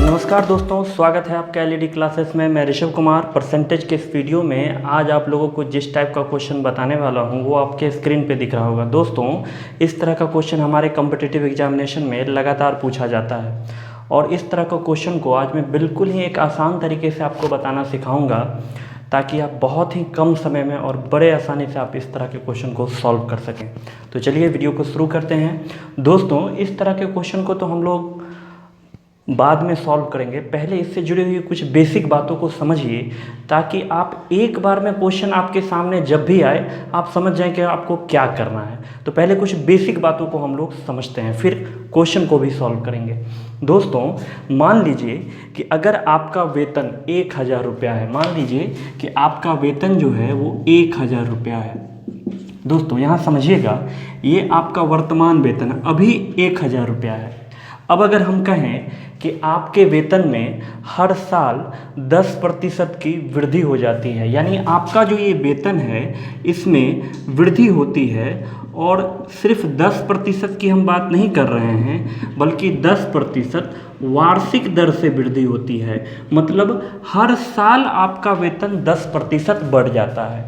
नमस्कार दोस्तों, स्वागत है आपका एलईडी क्लासेस में। मैं ऋषभ कुमार। परसेंटेज के इस वीडियो में आज आप लोगों को जिस टाइप का क्वेश्चन बताने वाला हूं वो आपके स्क्रीन पे दिख रहा होगा। दोस्तों, इस तरह का क्वेश्चन हमारे कॉम्पिटिटिव एग्जामिनेशन में लगातार पूछा जाता है और इस तरह का क्वेश्चन को आज मैं बिल्कुल ही एक आसान तरीके से आपको बताना सिखाऊँगा ताकि आप बहुत ही कम समय में और बड़े आसानी से आप इस तरह के क्वेश्चन को सॉल्व कर सकें। तो चलिए वीडियो को शुरू करते हैं। दोस्तों, इस तरह के क्वेश्चन को तो हम लोग बाद में सॉल्व करेंगे, पहले इससे जुड़ी हुई कुछ बेसिक बातों को समझिए ताकि आप एक बार में क्वेश्चन आपके सामने जब भी आए आप समझ जाएं कि आपको क्या करना है। तो पहले कुछ बेसिक बातों को हम लोग समझते हैं, फिर क्वेश्चन को भी सॉल्व करेंगे। दोस्तों, मान लीजिए कि अगर आपका वेतन 1000 रुपया है, मान लीजिए कि आपका वेतन जो है वो 1000 रुपया है। दोस्तों, यहाँ समझिएगा, ये आपका वर्तमान वेतन है, अभी 1000 रुपया है। अब अगर हम कहें कि आपके वेतन में हर साल 10% की वृद्धि हो जाती है, यानी आपका जो ये वेतन है इसमें वृद्धि होती है, और सिर्फ 10% की हम बात नहीं कर रहे हैं बल्कि 10% वार्षिक दर से वृद्धि होती है। मतलब हर साल आपका वेतन 10% बढ़ जाता है।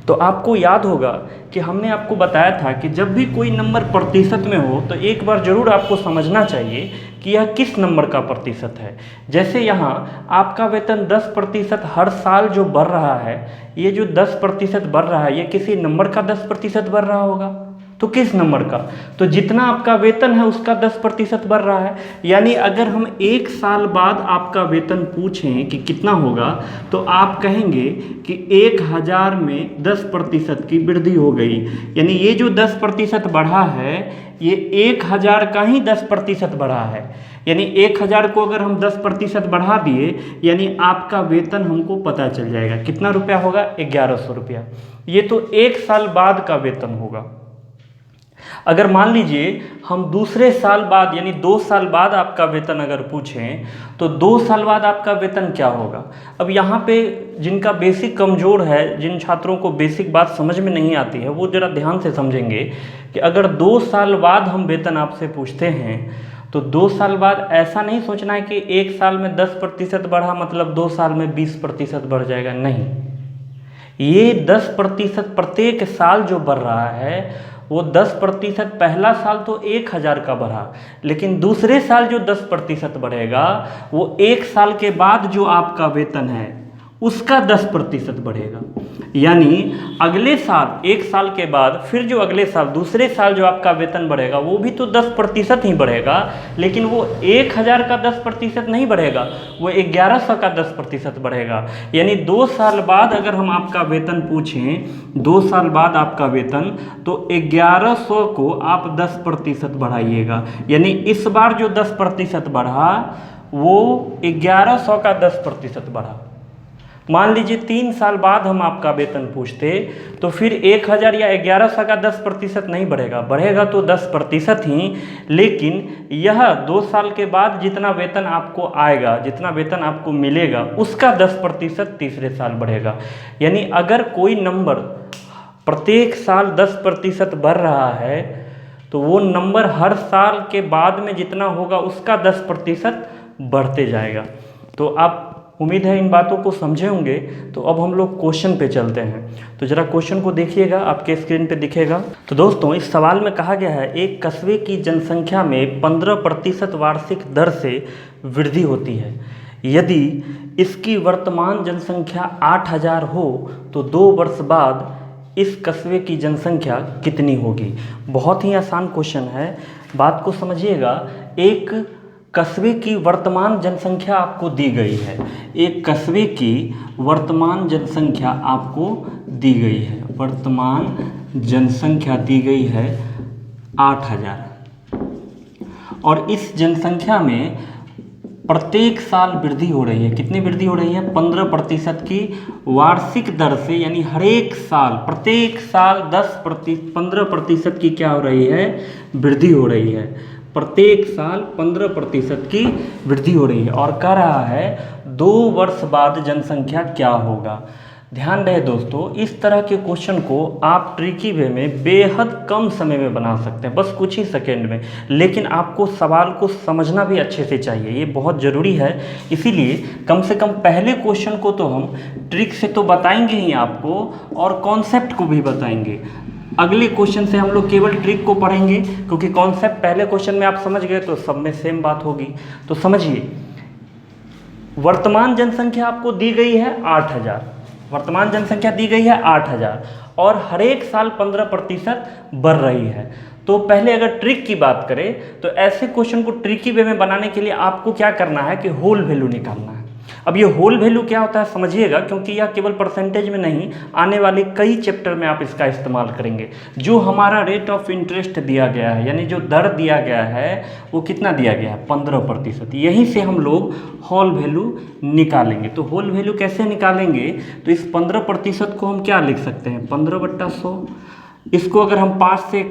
तो आपको याद होगा कि हमने आपको बताया था कि जब भी कोई नंबर प्रतिशत में हो तो एक बार ज़रूर आपको समझना चाहिए कि यह किस नंबर का प्रतिशत है। जैसे यहाँ आपका वेतन 10% हर साल जो बढ़ रहा है, ये जो 10% बढ़ रहा है ये किसी नंबर का 10% बढ़ रहा होगा। तो किस नंबर का? तो जितना आपका वेतन है उसका 10% बढ़ रहा है। यानी अगर हम एक साल बाद आपका वेतन पूछें कि कितना होगा तो आप कहेंगे कि 1000 में 10% की वृद्धि हो गई। यानी ये जो 10% बढ़ा है ये 1000 का ही 10% बढ़ा है। यानी 1000 को अगर हम 10% बढ़ा दिए यानी आपका वेतन हमको पता चल जाएगा कितना रुपया होगा, 1100 रुपया। ये तो एक साल बाद का वेतन होगा। अगर मान लीजिए हम दूसरे साल बाद यानी 2 साल बाद आपका वेतन अगर पूछें तो 2 साल बाद आपका वेतन क्या होगा। अब यहाँ पे जिनका बेसिक कमज़ोर है, जिन छात्रों को बेसिक बात समझ में नहीं आती है, वो ज़रा ध्यान से समझेंगे कि अगर 2 साल बाद हम वेतन आपसे पूछते हैं तो 2 साल बाद ऐसा नहीं सोचना है कि एक साल में 10% बढ़ा मतलब 2 साल में 20% बढ़ जाएगा। नहीं, ये 10% प्रत्येक साल जो बढ़ रहा है वो 10%। पहला साल तो 1000 का बढ़ा, लेकिन दूसरे साल जो 10% बढ़ेगा वो एक साल के बाद जो आपका वेतन है उसका 10% बढ़ेगा। यानी अगले साल, एक साल के बाद फिर जो अगले साल दूसरे साल जो आपका वेतन बढ़ेगा वो भी तो 10% ही बढ़ेगा, लेकिन वो 1000 का 10% नहीं बढ़ेगा, वो 1100 का 10% बढ़ेगा। यानी 2 साल बाद अगर हम आपका वेतन पूछें, 2 साल बाद आपका वेतन, तो 1100 को आप 10% बढ़ाइएगा। यानी इस बार जो 10% बढ़ा वो 1100 का 10% बढ़ा। मान लीजिए 3 साल बाद हम आपका वेतन पूछते तो फिर 1000 या 1100 का 10% नहीं बढ़ेगा, बढ़ेगा तो 10% ही, लेकिन यह 2 साल के बाद जितना वेतन आपको आएगा, जितना वेतन आपको मिलेगा उसका 10% तीसरे साल बढ़ेगा। यानी अगर कोई नंबर प्रत्येक साल 10% बढ़ रहा है तो वो नंबर हर साल के बाद में जितना होगा उसका 10% बढ़ते जाएगा। तो आप उम्मीद है इन बातों को समझे होंगे। तो अब हम लोग क्वेश्चन पे चलते हैं। तो ज़रा क्वेश्चन को देखिएगा, आपके स्क्रीन पे दिखेगा। तो दोस्तों, इस सवाल में कहा गया है एक कस्बे की जनसंख्या में 15% वार्षिक दर से वृद्धि होती है। यदि इसकी वर्तमान जनसंख्या 8000 हो तो 2 वर्ष बाद इस कस्बे की जनसंख्या कितनी होगी। बहुत ही आसान क्वेश्चन है, बात को समझिएगा। एक कस्बे की वर्तमान जनसंख्या आपको दी गई है, एक कस्बे की वर्तमान जनसंख्या आपको दी गई है, वर्तमान जनसंख्या दी गई है 8000, और इस जनसंख्या में प्रत्येक साल वृद्धि हो रही है। कितनी वृद्धि हो रही है? 15% की वार्षिक दर से। यानी हर एक साल, प्रत्येक साल 15% की क्या हो रही है? वृद्धि हो रही है। प्रत्येक साल 15% की वृद्धि हो रही है और कह रहा है 2 वर्ष बाद जनसंख्या क्या होगा। ध्यान रहे दोस्तों, इस तरह के क्वेश्चन को आप ट्रिकी वे में बेहद कम समय में बना सकते हैं, बस कुछ ही सेकेंड में। लेकिन आपको सवाल को समझना भी अच्छे से चाहिए, ये बहुत ज़रूरी है। इसीलिए कम से कम पहले क्वेश्चन को तो हम ट्रिक से तो बताएंगे ही आपको, और कॉन्सेप्ट को भी बताएंगे। अगले क्वेश्चन से हम लोग केवल ट्रिक को पढ़ेंगे, क्योंकि कॉन्सेप्ट पहले क्वेश्चन में आप समझ गए तो सब में सेम बात होगी। तो समझिए, वर्तमान जनसंख्या आपको दी गई है 8000, वर्तमान जनसंख्या दी गई है 8000 और हर एक साल 15% बढ़ रही है। तो पहले अगर ट्रिक की बात करें तो ऐसे क्वेश्चन को ट्रिकी वे में बनाने के लिए आपको क्या करना है कि होल वैल्यू निकालना है। अब ये होल वैल्यू क्या होता है समझिएगा, क्योंकि यह केवल परसेंटेज में नहीं, आने वाले कई चैप्टर में आप इसका इस्तेमाल करेंगे। जो हमारा रेट ऑफ इंटरेस्ट दिया गया है, यानी जो दर दिया गया है, वो कितना दिया गया है 15%। यहीं से हम लोग होल वैल्यू निकालेंगे। तो होल वैल्यू कैसे निकालेंगे, तो इस 15% को हम क्या लिख सकते हैं 15/100। इसको अगर हम 5 से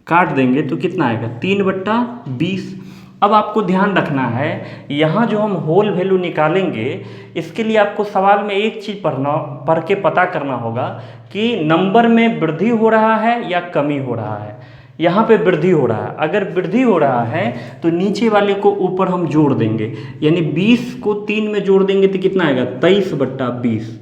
काट देंगे तो कितना आएगा 3/20। अब आपको ध्यान रखना है, यहाँ जो हम होल वैल्यू निकालेंगे, इसके लिए आपको सवाल में एक चीज़ पढ़ के पता करना होगा कि नंबर में वृद्धि हो रहा है या कमी हो रहा है। यहाँ पे वृद्धि हो रहा है, अगर वृद्धि हो रहा है तो नीचे वाले को ऊपर हम जोड़ देंगे, यानी 20 को 3 में जोड़ देंगे तो कितना आएगा 23/20।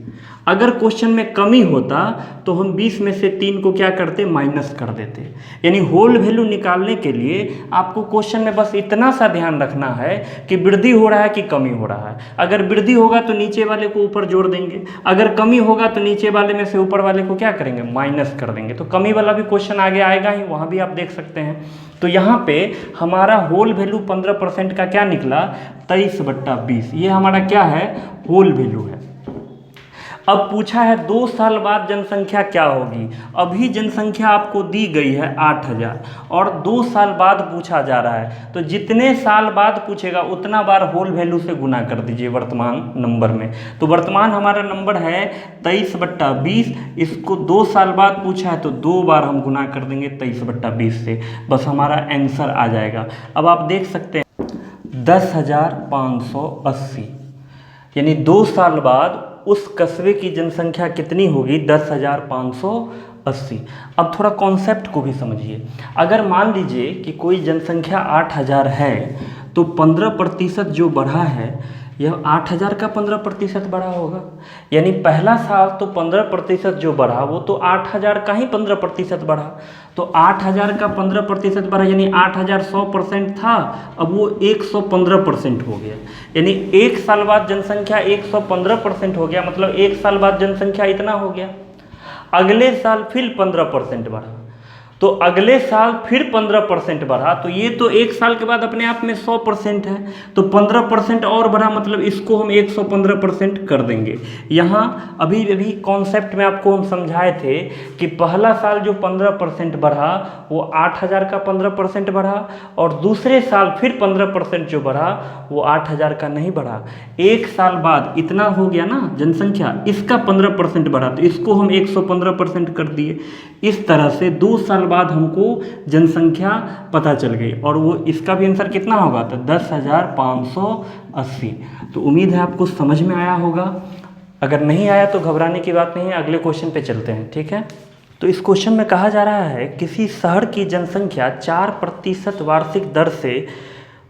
अगर क्वेश्चन में कमी होता तो हम 20 में से 3 को क्या करते माइनस कर देते। यानी होल वैल्यू निकालने के लिए आपको क्वेश्चन में बस इतना सा ध्यान रखना है कि वृद्धि हो रहा है कि कमी हो रहा है। अगर वृद्धि होगा तो नीचे वाले को ऊपर जोड़ देंगे, अगर कमी होगा तो नीचे वाले में से ऊपर वाले को क्या करेंगे माइनस कर देंगे। तो कमी वाला भी क्वेश्चन आगे आएगा ही, वहाँ भी आप देख सकते हैं। तो यहाँ पे हमारा होल वैल्यू 15% का क्या निकला 23/20। ये हमारा क्या है होल वैल्यू है। अब पूछा है 2 साल बाद जनसंख्या क्या होगी। अभी जनसंख्या आपको दी गई है 8000 और 2 साल बाद पूछा जा रहा है, तो जितने साल बाद पूछेगा उतना बार होल वैल्यू से गुना कर दीजिए वर्तमान नंबर में। तो वर्तमान हमारा नंबर है 23/20, इसको 2 साल बाद पूछा है तो 2 बार हम गुना कर देंगे 23/20 से, बस हमारा आंसर आ जाएगा। अब आप देख सकते हैं 10,580, यानी 2 साल बाद उस कस्बे की जनसंख्या कितनी होगी 10,580। अब थोड़ा कॉन्सेप्ट को भी समझिए। अगर मान लीजिए कि कोई जनसंख्या 8000 है तो 15% जो बढ़ा है यह 8000 का 15% बढ़ा होगा। यानी पहला साल तो 15% जो बढ़ा वो तो 8000 का ही 15% बढ़ा। तो 8000 का 15% बढ़ा यानी 8000 100% था, अब वो 115% हो गया। यानी 1 साल बाद जनसंख्या 115% हो गया, मतलब 1 साल बाद जनसंख्या इतना हो गया। अगले साल फिर 15% बढ़ा, तो अगले साल फिर 15% बढ़ा, तो ये तो 1 साल के बाद अपने आप में 100% है, तो 15% और बढ़ा, मतलब इसको हम 115% कर देंगे। यहाँ अभी कॉन्सेप्ट में आपको हम समझाए थे कि पहला साल जो 15% बढ़ा वो 8000 का 15% बढ़ा, और दूसरे साल फिर 15% जो बढ़ा वो 8000 का नहीं बढ़ा। 1 साल बाद इतना हो गया ना जनसंख्या, इसका 15% बढ़ा, तो इसको हम 115% कर दिए। इस तरह से 2 साल बाद हमको जनसंख्या पता चल गई, और वो इसका भी आंसर कितना होगा तो 10,580। तो उम्मीद है आपको समझ में आया होगा। अगर नहीं आया तो घबराने की बात नहीं है, अगले क्वेश्चन पे चलते हैं, ठीक है। तो इस क्वेश्चन में कहा जा रहा है किसी शहर की जनसंख्या 4% वार्षिक दर से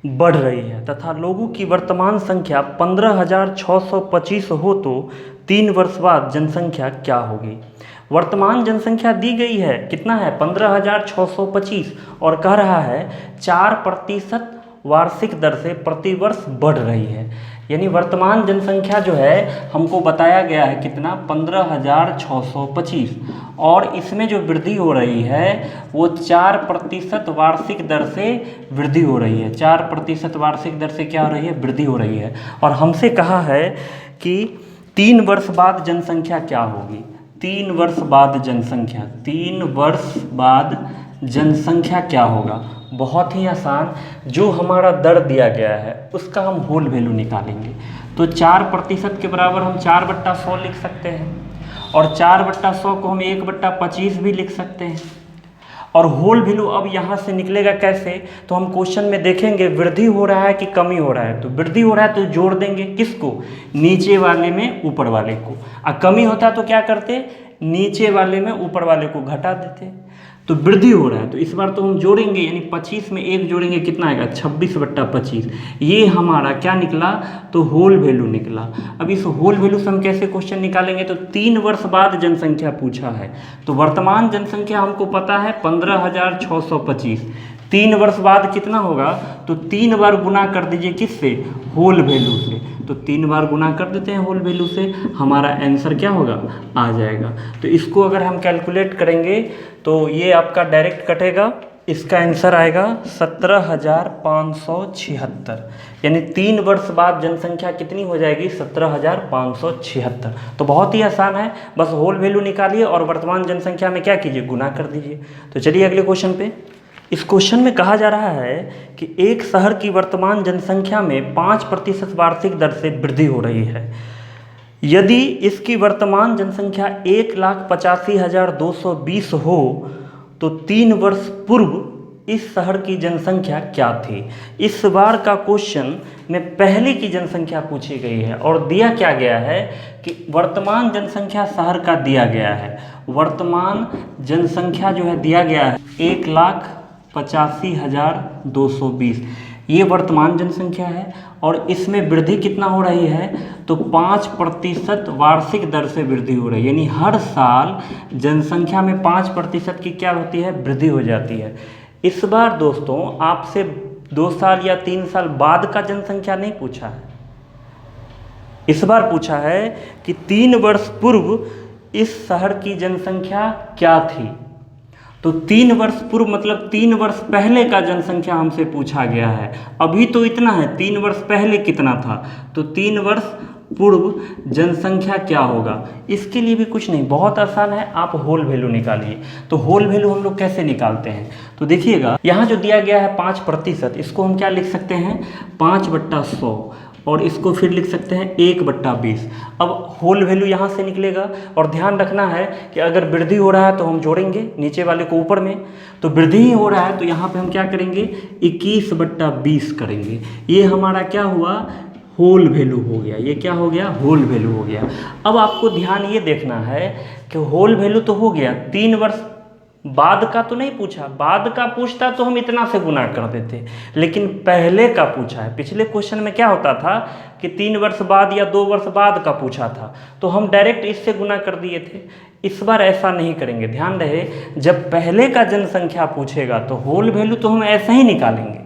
बढ़ रही है तथा लोगों की वर्तमान संख्या 15,625 हो तो 3 वर्ष बाद जनसंख्या क्या होगी। वर्तमान जनसंख्या दी गई है कितना है 15,625 और कह रहा है 4% वार्षिक दर से प्रतिवर्ष बढ़ रही है। यानी वर्तमान जनसंख्या जो है हमको बताया गया है कितना 15,625, और इसमें जो वृद्धि हो रही है वो 4% वार्षिक दर से वृद्धि हो रही है। 4% वार्षिक दर से क्या हो रही है वृद्धि हो रही है। और हमसे कहा है कि 3 वर्ष बाद जनसंख्या क्या होगी। 3 वर्ष बाद जनसंख्या, 3 वर्ष बाद जनसंख्या क्या होगा। बहुत ही आसान, जो हमारा दर दिया गया है उसका हम होल वैल्यू निकालेंगे। तो 4% के बराबर हम 4/100 लिख सकते हैं, और 4/100 को हम 1/25 भी लिख सकते हैं। और होल वैल्यू अब यहाँ से निकलेगा कैसे, तो हम क्वेश्चन में देखेंगे वृद्धि हो रहा है कि कमी हो रहा है। तो वृद्धि हो रहा है तो जोड़ देंगे किसको, नीचे वाले में ऊपर वाले को, और कमी होता है तो क्या करते, नीचे वाले में ऊपर वाले को घटा देते। तो वृद्धि हो रहा है तो इस बार तो हम जोड़ेंगे, यानी 25 में 1 जोड़ेंगे कितना आएगा, 26/25। ये हमारा क्या निकला, तो होल वैल्यू निकला। अब इस होल वैल्यू से हम कैसे क्वेश्चन निकालेंगे, तो 3 वर्ष बाद जनसंख्या पूछा है, तो वर्तमान जनसंख्या हमको पता है 15,625। 3 वर्ष बाद कितना होगा, तो 3 बार गुना कर दीजिए किससे, होल वैल्यू से। तो 3 बार गुना कर देते हैं होल वैल्यू से, हमारा आंसर क्या होगा, आ जाएगा। तो इसको अगर हम कैलकुलेट करेंगे तो ये आपका डायरेक्ट कटेगा, इसका आंसर आएगा 17,576, यानी 3 वर्ष बाद जनसंख्या कितनी हो जाएगी, 17,576। तो बहुत ही आसान है, बस होल वैल्यू निकालिए और वर्तमान जनसंख्या में क्या कीजिए, गुना कर दीजिए। तो चलिए अगले क्वेश्चन पे। इस क्वेश्चन में कहा जा रहा है कि एक शहर की वर्तमान जनसंख्या में 5% वार्षिक दर से वृद्धि हो रही है। यदि इसकी वर्तमान जनसंख्या 1,85,220 हो तो 3 वर्ष पूर्व इस शहर की जनसंख्या क्या थी। इस बार का क्वेश्चन में पहले की जनसंख्या पूछी गई है और दिया क्या गया है कि वर्तमान जनसंख्या शहर का दिया गया है। वर्तमान जनसंख्या जो है दिया गया है 1,85,220, ये वर्तमान जनसंख्या है और इसमें वृद्धि कितना हो रही है, तो 5% वार्षिक दर से वृद्धि हो रही है, यानी हर साल जनसंख्या में 5% की क्या होती है, वृद्धि हो जाती है। इस बार दोस्तों आपसे 2 साल या 3 साल बाद का जनसंख्या नहीं पूछा है, इस बार पूछा है कि 3 वर्ष पूर्व इस शहर की जनसंख्या क्या थी। तो 3 वर्ष पूर्व मतलब 3 वर्ष पहले का जनसंख्या हमसे पूछा गया है। अभी तो इतना है, 3 वर्ष पहले कितना था, तो 3 वर्ष पूर्व जनसंख्या क्या होगा। इसके लिए भी कुछ नहीं, बहुत आसान है, आप होल वैल्यू निकालिए। तो होल वैल्यू हम लोग कैसे निकालते हैं, तो देखिएगा यहाँ जो दिया गया है 5%, इसको हम क्या लिख सकते हैं, 5/100, और इसको फिर लिख सकते हैं 1/20। अब होल वैल्यू यहाँ से निकलेगा और ध्यान रखना है कि अगर वृद्धि हो रहा है तो हम जोड़ेंगे नीचे वाले को ऊपर में, तो वृद्धि ही हो रहा है तो यहाँ पे हम क्या करेंगे, 21/20 करेंगे। ये हमारा क्या हुआ, होल वैल्यू हो गया। ये क्या हो गया, होल वैल्यू हो गया। अब आपको ध्यान ये देखना है कि होल वैल्यू तो हो गया, 3 वर्ष बाद का तो नहीं पूछा, बाद का पूछता तो हम इतना से गुना कर देते, लेकिन पहले का पूछा है। पिछले क्वेश्चन में क्या होता था कि 3 वर्ष बाद या 2 वर्ष बाद का पूछा था तो हम डायरेक्ट इससे गुना कर दिए थे। इस बार ऐसा नहीं करेंगे, ध्यान रहे, जब पहले का जनसंख्या पूछेगा तो होल वैल्यू तो हम ऐसा ही निकालेंगे,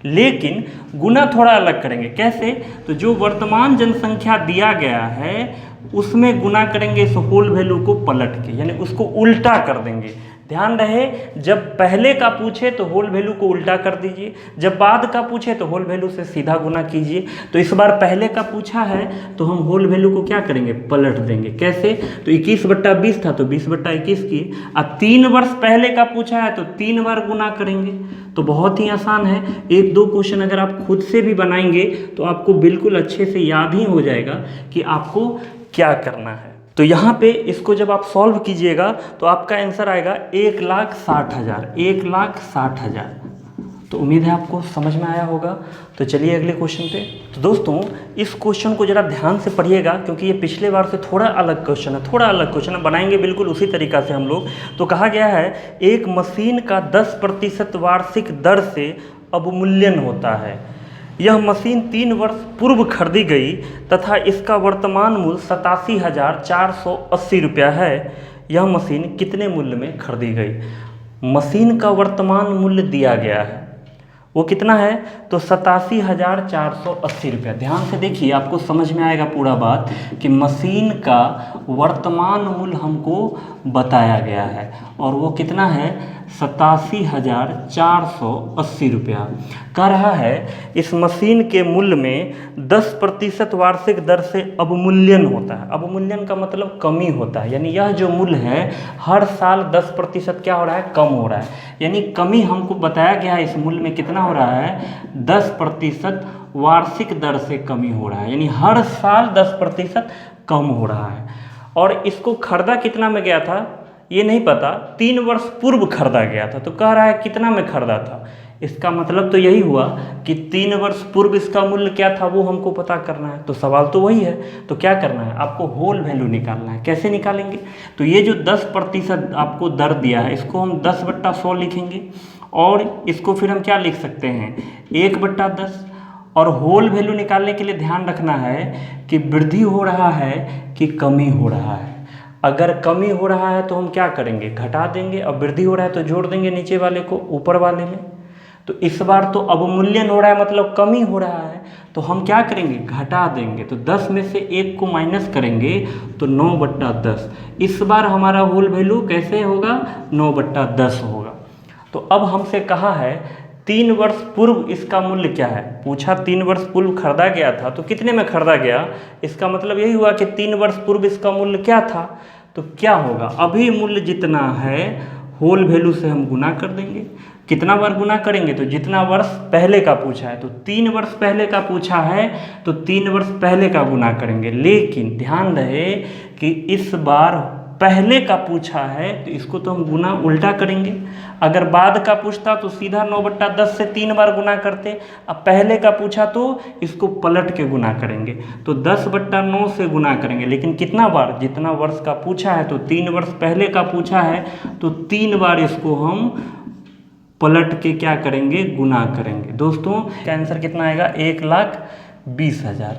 लेकिन गुना थोड़ा अलग करेंगे। कैसे, तो जो वर्तमान जनसंख्या दिया गया है उसमें गुना करेंगे इस होल वैल्यू को पलट के, यानी उसको उल्टा कर देंगे। ध्यान रहे, जब पहले का पूछे तो होल वैल्यू को उल्टा कर दीजिए, जब बाद का पूछे तो होल वैल्यू से सीधा गुना कीजिए। तो इस बार पहले का पूछा है तो हम होल वैल्यू को क्या करेंगे, पलट देंगे। कैसे, तो 21/20 था तो 20/21 की। अब 3 वर्ष पहले का पूछा है तो 3 बार गुना करेंगे। तो बहुत ही आसान है, 1-2 क्वेश्चन अगर आप खुद से भी बनाएंगे तो आपको बिल्कुल अच्छे से याद ही हो जाएगा कि आपको क्या करना है। तो यहाँ पे इसको जब आप सॉल्व कीजिएगा तो आपका आंसर आएगा 1,60,000, 1,60,000। तो उम्मीद है आपको समझ में आया होगा। तो चलिए अगले क्वेश्चन पे। तो दोस्तों इस क्वेश्चन को ज़रा ध्यान से पढ़िएगा क्योंकि ये पिछले बार से थोड़ा अलग क्वेश्चन है, थोड़ा अलग क्वेश्चन है, बनाएंगे बिल्कुल उसी तरीक़ा से हम लोग। तो कहा गया है एक मशीन का 10% वार्षिक दर से अवमूल्यन होता है। यह मशीन 3 वर्ष पूर्व खरीदी गई तथा इसका वर्तमान मूल्य 87,480 रुपया है। यह मशीन कितने मूल्य में खरीदी गई। मशीन का वर्तमान मूल्य दिया गया है, वो कितना है, तो 87,480 रुपया। ध्यान से देखिए, आपको समझ में आएगा पूरा बात कि मशीन का वर्तमान मूल्य हमको बताया गया है और वो कितना है, 87,480 रुपया। कह रहा है इस मशीन के मूल्य में 10% वार्षिक दर से अवमूल्यन होता है। अवमूल्यन का मतलब कमी होता है, यानी यह जो मूल्य है हर साल 10% क्या हो रहा है, कम हो रहा है। यानी कमी हमको बताया गया है, इस मूल्य में कितना हो रहा है, 10% वार्षिक दर से कमी हो रहा है, यानी हर साल 10% कम हो रहा है। और इसको खरीदा कितना में गया था, ये नहीं पता 3 वर्ष पूर्व खरीदा गया था, तो कह रहा है कितना में खरीदा था। इसका मतलब तो यही हुआ कि 3 वर्ष पूर्व इसका मूल्य क्या था वो हमको पता करना है। तो सवाल तो वही है, तो क्या करना है, आपको होल वैल्यू निकालना है। कैसे निकालेंगे, तो ये जो 10% आपको दर दिया है इसको हम 10/100 लिखेंगे, और इसको फिर हम क्या लिख सकते हैं 1/10। और होल वैल्यू निकालने के लिए ध्यान रखना है कि वृद्धि हो रहा है कि कमी हो रहा है। अगर कमी हो रहा है तो हम क्या करेंगे, घटा देंगे, और वृद्धि हो रहा है तो जोड़ देंगे नीचे वाले को ऊपर वाले में। तो इस बार तो अवमूल्यन हो रहा है मतलब कमी हो रहा है, तो हम क्या करेंगे, घटा देंगे। तो 10 में से 1 को माइनस करेंगे तो 9/10। इस बार हमारा होल वैल्यू कैसे होगा, 9/10 होगा। तो अब हमसे कहा है 3 वर्ष पूर्व इसका मूल्य क्या है, पूछा 3 वर्ष पूर्व खरीदा गया था, तो कितने में खरीदा गया, इसका मतलब यही हुआ कि 3 वर्ष पूर्व इसका मूल्य क्या था। तो क्या होगा, अभी मूल्य जितना है होल वैल्यू से हम गुना कर देंगे। कितना बार गुना करेंगे, तो जितना वर्ष पहले का पूछा है, तो 3 वर्ष पहले का पूछा है तो 3 वर्ष पहले का गुना करेंगे। लेकिन ध्यान रहे कि इस बार पहले का पूछा है तो इसको तो हम गुना उल्टा करेंगे। अगर बाद का पूछता तो सीधा 9/10 से 3 बार गुना करते, अब पहले का पूछा तो इसको पलट के गुना करेंगे, तो 10/9 से गुना करेंगे। लेकिन कितना बार, जितना वर्ष का पूछा है, तो 3 वर्ष पहले का पूछा है तो 3 बार इसको हम पलट के क्या करेंगे, गुना करेंगे। दोस्तों इसका आंसर कितना आएगा, 1,20,000।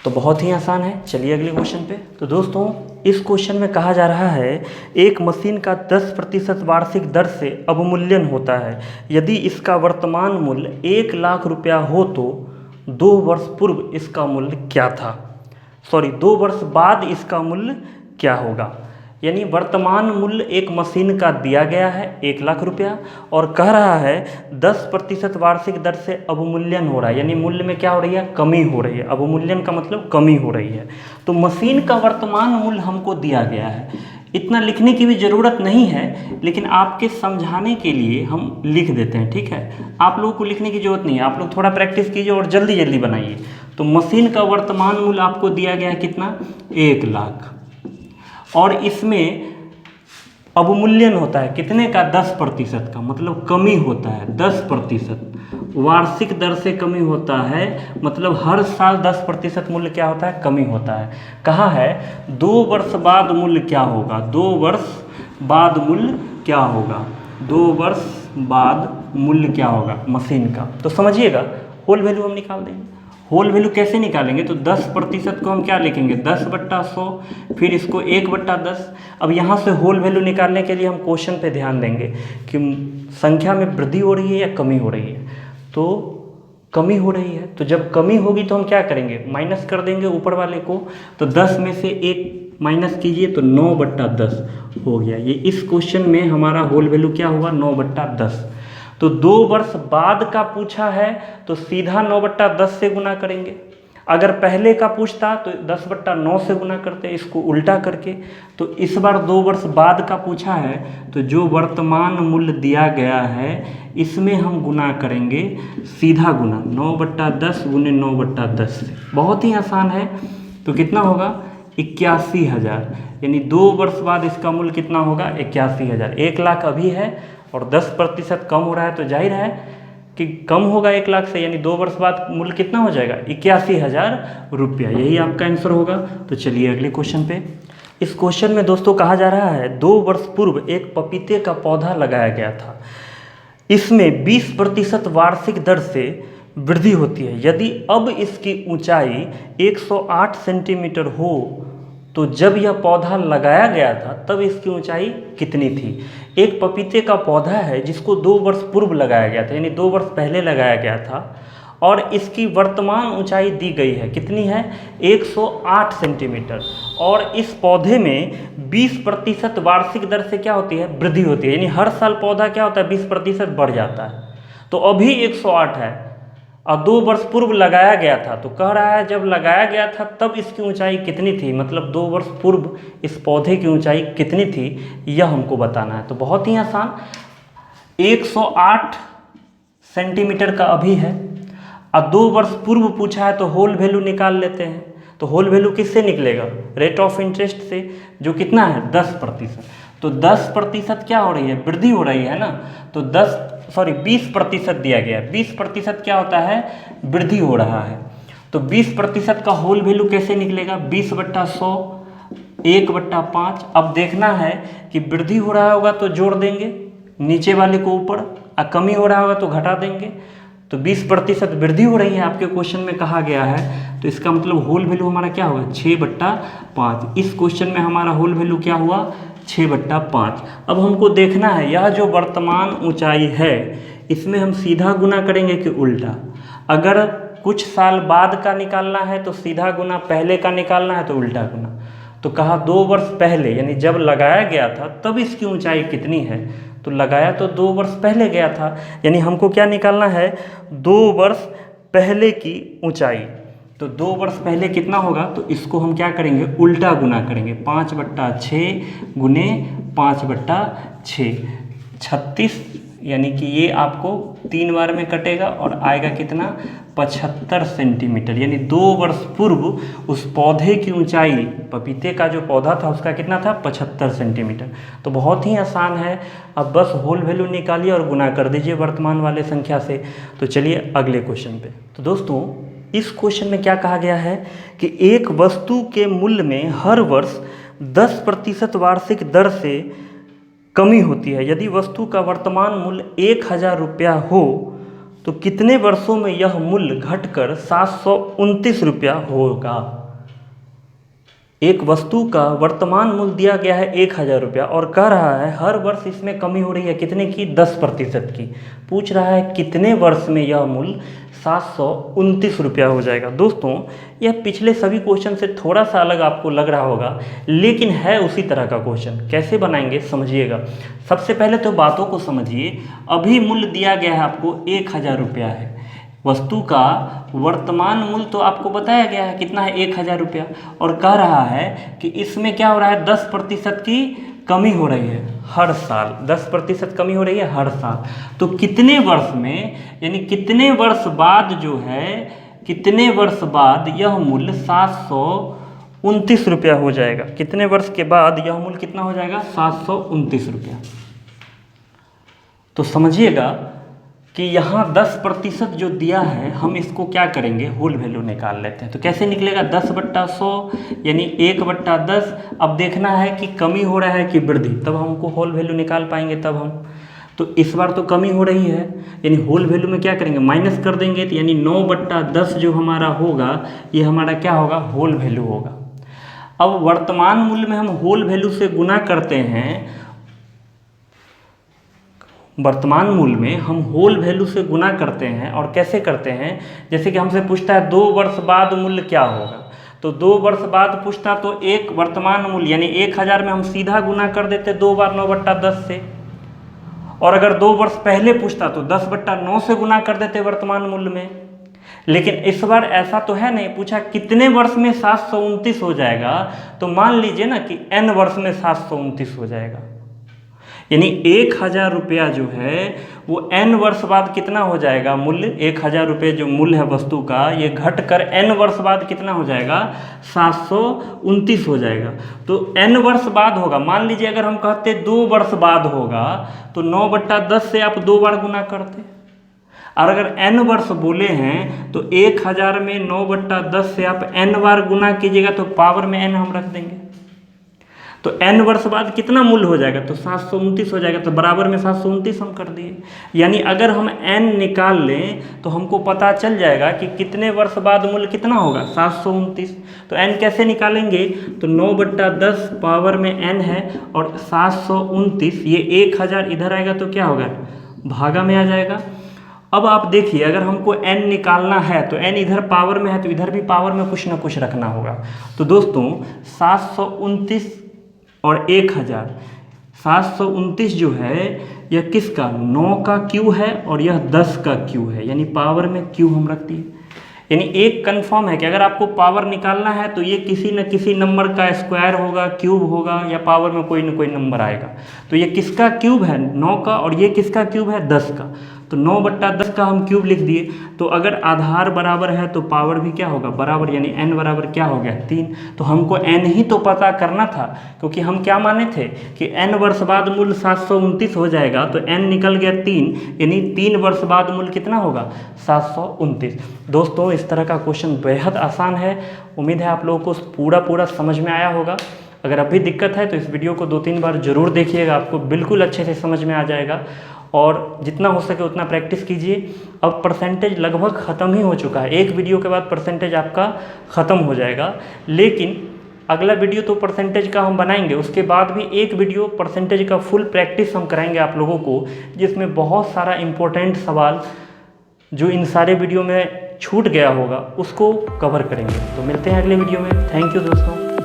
तो बहुत ही आसान है। चलिए अगले क्वेश्चन पे। तो दोस्तों इस क्वेश्चन में कहा जा रहा है एक मशीन का 10% वार्षिक दर से अवमूल्यन होता है। यदि इसका वर्तमान मूल्य 1,00,000 रुपया हो तो 2 वर्ष पूर्व इसका मूल्य क्या था, 2 वर्ष बाद इसका मूल्य क्या होगा। यानी वर्तमान मूल्य एक मशीन का दिया गया है 1,00,000 रुपया, और कह रहा है 10% वार्षिक दर से अवमूल्यन हो रहा है, यानी मूल्य में क्या हो रही है, कमी हो रही है। अवमूल्यन का मतलब कमी हो रही है। तो मशीन का वर्तमान मूल्य हमको दिया गया है, इतना लिखने की भी ज़रूरत नहीं है, लेकिन आपके समझाने के लिए हम लिख देते हैं, ठीक है। आप लोगों को लिखने की ज़रूरत नहीं है, आप लोग थोड़ा प्रैक्टिस कीजिए और जल्दी जल्दी बनाइए। तो मशीन का वर्तमान मूल्य आपको दिया गया है कितना, 1,00,000, और इसमें अवमूल्यन होता है कितने का, 10% का, मतलब कमी होता है 10%। वार्षिक दर से कमी होता है, मतलब हर साल 10% मूल्य क्या होता है, कमी होता है। कहा है 2 वर्ष बाद मूल्य क्या होगा, 2 वर्ष बाद मूल्य क्या होगा, 2 वर्ष बाद मूल्य क्या होगा मशीन का। तो समझिएगा होल वैल्यू हम निकाल देंगे। होल वैल्यू कैसे निकालेंगे, तो 10% को हम क्या लिखेंगे, 10/100, फिर इसको 1/10। अब यहाँ से होल वैल्यू निकालने के लिए हम क्वेश्चन पे ध्यान देंगे कि संख्या में वृद्धि हो रही है या कमी हो रही है। तो कमी हो रही है, तो जब कमी होगी तो हम क्या करेंगे, माइनस कर देंगे ऊपर वाले को। तो 10 में से 1 माइनस कीजिए तो 9/10 हो गया। ये इस क्वेश्चन में हमारा होल वैल्यू क्या हुआ, 9/10। तो 2 वर्ष बाद का पूछा है तो सीधा 9/10 से गुना करेंगे। अगर पहले का पूछता तो 10/9 से गुना करते, इसको उल्टा करके। तो इस बार 2 वर्ष बाद का पूछा है तो जो वर्तमान मूल्य दिया गया है इसमें हम गुना करेंगे, सीधा गुना 9/10 गुने 9/10 से। बहुत ही आसान है। तो कितना होगा, 81,000, यानी 2 वर्ष बाद इसका मूल्य कितना होगा, 81,000। 1,00,000 अभी है और 10% कम हो रहा है, तो जाहिर है कि कम होगा 1,00,000 से, यानी 2 वर्ष बाद मूल्य कितना हो जाएगा, 81,000 रुपया। यही आपका आंसर होगा। तो चलिए अगले क्वेश्चन पे। इस क्वेश्चन में दोस्तों कहा जा रहा है 2 वर्ष पूर्व एक पपीते का पौधा लगाया गया था, इसमें 20% वार्षिक दर से वृद्धि होती है। यदि अब इसकी ऊंचाई 108 सेंटीमीटर हो तो जब यह पौधा लगाया गया था तब इसकी ऊंचाई कितनी थी। एक पपीते का पौधा है जिसको 2 वर्ष पूर्व लगाया गया था, यानी 2 वर्ष पहले लगाया गया था, और इसकी वर्तमान ऊंचाई दी गई है, कितनी है, 108 सेंटीमीटर। और इस पौधे में 20% वार्षिक दर से क्या होती है, वृद्धि होती है, यानी हर साल पौधा क्या होता है, 20% बढ़ जाता है। तो अभी 108 है और 2 वर्ष पूर्व लगाया गया था, तो कह रहा है जब लगाया गया था तब इसकी ऊंचाई कितनी थी, मतलब 2 वर्ष पूर्व इस पौधे की ऊंचाई कितनी थी, यह हमको बताना है। तो बहुत ही आसान, 108 सेंटीमीटर का अभी है और 2 वर्ष पूर्व पूछा है, तो होल वैल्यू निकाल लेते हैं। तो होल वैल्यू किससे निकलेगा? रेट ऑफ इंटरेस्ट से, जो कितना है 10%। तो 10% क्या हो रही है? वृद्धि हो रही है ना। तो 20% दिया गया है, 20% क्या होता है? वृद्धि हो रहा है। तो 20% का होल वैल्यू कैसे निकलेगा? 20/100, 1/5। अब देखना है कि वृद्धि हो रहा होगा तो जोड़ देंगे नीचे वाले को ऊपर, और कमी हो रहा होगा तो घटा देंगे। तो 20% वृद्धि हो रही है आपके क्वेश्चन में कहा गया है, तो इसका मतलब होल वैल्यू हमारा क्या होगा? 6/5। इस क्वेश्चन में हमारा होल वैल्यू क्या हुआ? 6/5। अब हमको देखना है यह जो वर्तमान ऊंचाई है इसमें हम सीधा गुना करेंगे कि उल्टा। अगर कुछ साल बाद का निकालना है तो सीधा गुना, पहले का निकालना है तो उल्टा गुना। तो कहा 2 वर्ष पहले, यानी जब लगाया गया था तब इसकी ऊंचाई कितनी है? तो लगाया तो 2 वर्ष पहले गया था, यानी हमको क्या निकालना है? 2 वर्ष पहले की ऊंचाई। तो 2 वर्ष पहले कितना होगा? तो इसको हम क्या करेंगे? उल्टा गुना करेंगे। 5/6 गुने 5/6, 36, यानी कि ये आपको 3 बार में कटेगा और आएगा कितना? 75 सेंटीमीटर। यानी 2 वर्ष पूर्व उस पौधे की ऊंचाई, पपीते का जो पौधा था उसका कितना था? 75 सेंटीमीटर। तो बहुत ही आसान है, अब बस होल वैल्यू निकालिए और गुना कर दीजिए वर्तमान वाले संख्या से। तो चलिए अगले क्वेश्चन पे। तो दोस्तों इस क्वेश्चन में क्या कहा गया है कि एक वस्तु के मूल्य में हर वर्ष 10% वार्षिक दर से कमी होती है। यदि वस्तु का वर्तमान मूल्य 1000 रुपया हो तो कितने वर्षों में यह मूल्य घटकर 729 रुपया होगा? एक वस्तु का वर्तमान मूल्य दिया गया है 1000 रुपया और कह रहा है हर वर्ष इसमें कमी हो रही है, कितने की? 10% की। पूछ रहा है कितने वर्ष में यह मूल्य 729 रुपया हो जाएगा। दोस्तों यह पिछले सभी क्वेश्चन से थोड़ा सा अलग आपको लग रहा होगा, लेकिन है उसी तरह का क्वेश्चन। कैसे बनाएंगे समझिएगा। सबसे पहले तो बातों को समझिए। अभी मूल्य दिया गया है आपको 1000 रुपया है, वस्तु का वर्तमान मूल्य तो आपको बताया गया है कितना है? 1000 रुपया। और कह रहा है कि इसमें क्या हो रहा है? 10% की कमी हो रही है हर साल, 10% कमी हो रही है हर साल। तो कितने वर्ष में, यानी कितने वर्ष बाद जो है, कितने वर्ष बाद यह मूल्य 729 रुपया हो जाएगा? कितने वर्ष के बाद यह मूल्य कितना हो जाएगा? 729 रुपया। तो समझिएगा कि यहाँ 10% जो दिया है, हम इसको क्या करेंगे? होल वैल्यू निकाल लेते हैं। तो कैसे निकलेगा? 10/100 यानी 1/10। अब देखना है कि कमी हो रहा है कि वृद्धि, तब हमको होल वैल्यू निकाल पाएंगे तब हम। तो इस बार तो कमी हो रही है, यानी होल वैल्यू में क्या करेंगे? माइनस कर देंगे। तो यानी 9/10 जो हमारा होगा, ये हमारा क्या होगा? होल वैल्यू होगा। अब वर्तमान मूल्य में हम होल वैल्यू से गुना करते हैं, वर्तमान मूल्य में हम होल वैल्यू से गुना करते हैं। और कैसे करते हैं? जैसे कि हमसे पूछता है 2 वर्ष बाद मूल्य क्या होगा, तो 2 वर्ष बाद पूछता तो एक वर्तमान मूल्य यानी 1000 में हम सीधा गुना कर देते 2 बार 9/10 से। और अगर 2 वर्ष पहले पूछता तो 10/9 से गुना कर देते वर्तमान मूल्य में। लेकिन इस बार ऐसा तो है नहीं, पूछा कितने वर्ष में 729 हो जाएगा। तो मान लीजिए ना कि n वर्ष में 729 हो जाएगा, यानी 1000 रुपया जो है वो n वर्ष बाद कितना हो जाएगा मूल्य? 1000 रुपये जो मूल्य है वस्तु का, ये घटकर n वर्ष बाद कितना हो जाएगा? 729 हो जाएगा। तो n वर्ष बाद होगा। मान लीजिए अगर हम कहते 2 वर्ष बाद होगा तो 9/10 से आप 2 बार गुना करते। और अगर n वर्ष बोले हैं तो 1000 में 9/10 से आप n बार गुना कीजिएगा तो पावर में n हम रख देंगे। तो n वर्ष बाद कितना मूल्य हो जाएगा? तो 729 हो जाएगा। तो बराबर में 729 हम कर दिए। यानी अगर हम n निकाल लें तो हमको पता चल जाएगा कि कितने वर्ष बाद मूल्य कितना होगा? 729। तो n कैसे निकालेंगे? तो 9/10 पावर में n है और 729, ये 1000 इधर आएगा तो क्या होगा? भागा में आ जाएगा। अब आप देखिए अगर हमको n निकालना है तो n इधर पावर में है तो इधर भी पावर में कुछ ना कुछ रखना होगा। तो दोस्तों 729 और 1000, 729 जो है यह किसका? 9 का क्यू है और यह 10 का क्यू है, यानी पावर में क्यू हम रख दिए। यानी एक कंफर्म है कि अगर आपको पावर निकालना है तो ये किसी न किसी नंबर का स्क्वायर होगा, क्यूब होगा, या पावर में कोई न कोई नंबर आएगा। तो ये किसका क्यूब है? 9 का। और ये किसका क्यूब है? 10 का। तो 9/10 का हम क्यूब लिख दिए। तो अगर आधार बराबर है तो पावर भी क्या होगा, बराबर, यानी n बराबर क्या हो गया 3। तो हमको n ही तो पता करना था, क्योंकि हम क्या माने थे कि n वर्ष बाद मूल 729 हो जाएगा। तो n निकल गया 3, यानी 3 वर्ष बाद मूल कितना होगा 729। दोस्तों इस तरह का क्वेश्चन बेहद आसान है। उम्मीद है आप लोगों को पूरा समझ में आया होगा। अगर अभी दिक्कत है तो इस वीडियो को 2-3 बार ज़रूर देखिएगा, आपको बिल्कुल अच्छे से समझ में आ जाएगा। और जितना हो सके उतना प्रैक्टिस कीजिए। अब परसेंटेज लगभग ख़त्म ही हो चुका है, एक वीडियो के बाद परसेंटेज आपका ख़त्म हो जाएगा। लेकिन अगला वीडियो तो परसेंटेज का हम बनाएंगे, उसके बाद भी एक वीडियो परसेंटेज का फुल प्रैक्टिस हम कराएंगे आप लोगों को, जिसमें बहुत सारा इम्पोर्टेंट सवाल जो इन सारे वीडियो में छूट गया होगा उसको कवर करेंगे। तो मिलते हैं अगले वीडियो में। थैंक यू दोस्तों।